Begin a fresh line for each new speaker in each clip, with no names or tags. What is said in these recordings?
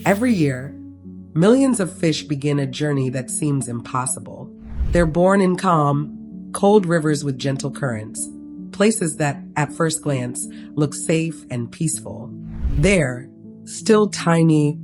Every year, millions of fish begin a journey that seems impossible. They're born in calm, cold rivers with gentle currents, places that, at first glance, look safe and peaceful. There, still tiny,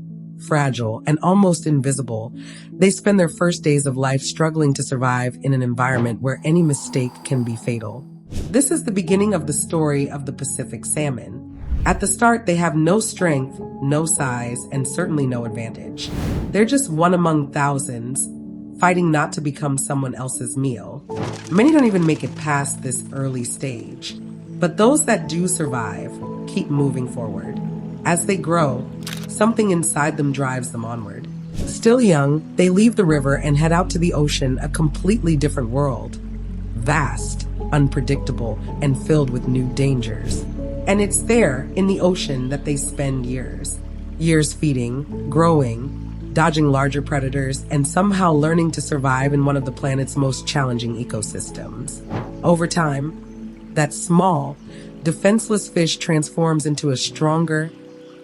fragile, and almost invisible, they spend their first days of life struggling to survive in an environment where any mistake can be fatal. This is the beginning of the story of the Pacific salmon. At the start, they have no strength, no size, and certainly no advantage. They're just one among thousands, fighting not to become someone else's meal. Many don't even make it past this early stage. But those that do survive keep moving forward. As they grow, something inside them drives them onward. Still young, they leave the river and head out to the ocean, a completely different world. Vast, unpredictable, and filled with new dangers. And it's there, in the ocean, that they spend years. Years feeding, growing, dodging larger predators, and somehow learning to survive in one of the planet's most challenging ecosystems. Over time, that small, defenseless fish transforms into a stronger,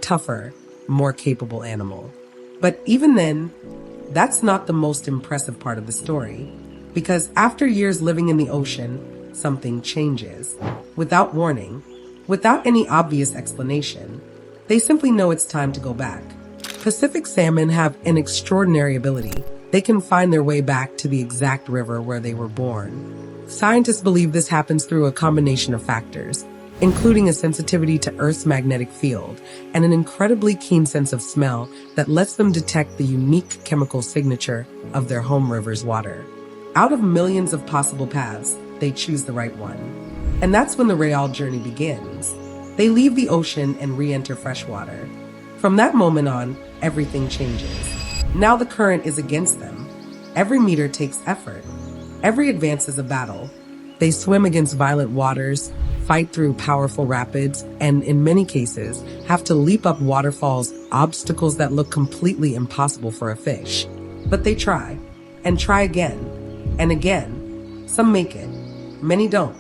tougher, more capable animal. But even then, that's not the most impressive part of the story. Because after years living in the ocean, something changes. Without warning, without any obvious explanation, they simply know it's time to go back. Pacific salmon have an extraordinary ability. They can find their way back to the exact river where they were born. Scientists believe this happens through a combination of factors, including a sensitivity to Earth's magnetic field and an incredibly keen sense of smell that lets them detect the unique chemical signature of their home river's water. Out of millions of possible paths, they choose the right one. And that's when the Real journey begins. They leave the ocean and re-enter freshwater. From that moment on, everything changes. Now the current is against them. Every meter takes effort. Every advance is a battle. They swim against violent waters, fight through powerful rapids, and in many cases, have to leap up waterfalls, obstacles that look completely impossible for a fish. But they try, and try again, and again. Some make it, many don't.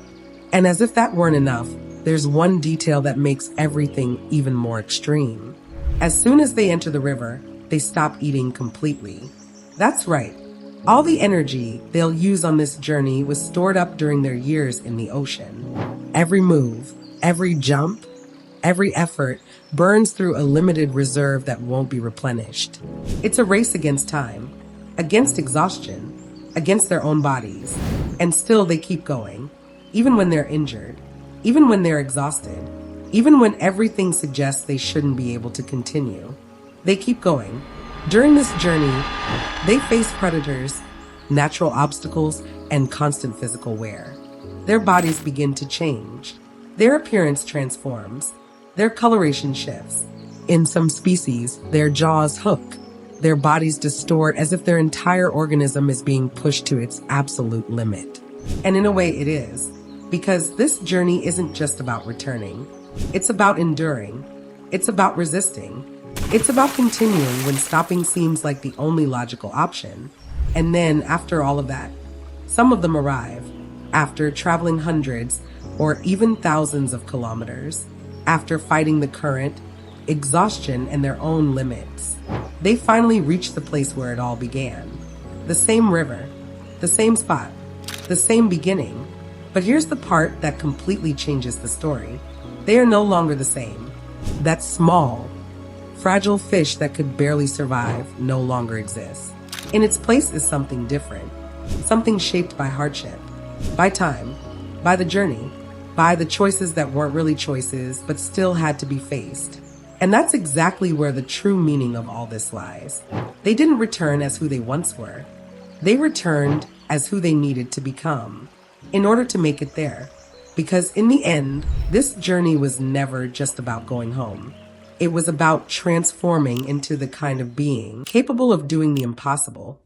And as if that weren't enough, there's one detail that makes everything even more extreme. As soon as they enter the river, they stop eating completely. That's right. All the energy they'll use on this journey was stored up during their years in the ocean. Every move, every jump, every effort burns through a limited reserve that won't be replenished. It's a race against time, against exhaustion, against their own bodies. And still they keep going. Even when they're injured, even when they're exhausted, even when everything suggests they shouldn't be able to continue. They keep going. During this journey, they face predators, natural obstacles, and constant physical wear. Their bodies begin to change. Their appearance transforms. Their coloration shifts. In some species, their jaws hook. Their bodies distort as if their entire organism is being pushed to its absolute limit. And in a way it is. Because this journey isn't just about returning. It's about enduring. It's about resisting. It's about continuing when stopping seems like the only logical option. And then, after all of that, some of them arrive. After traveling hundreds or even thousands of kilometers. After fighting the current, exhaustion, and their own limits. They finally reach the place where it all began. The same river. The same spot. The same beginning. But here's the part that completely changes the story. They are no longer the same. That small, fragile fish that could barely survive no longer exists. In its place is something different. Something shaped by hardship, by time, by the journey, by the choices that weren't really choices but still had to be faced. And that's exactly where the true meaning of all this lies. They didn't return as who they once were. They returned as who they needed to become. In order to make it there. Because in the end, this journey was never just about going home. It was about transforming into the kind of being capable of doing the impossible,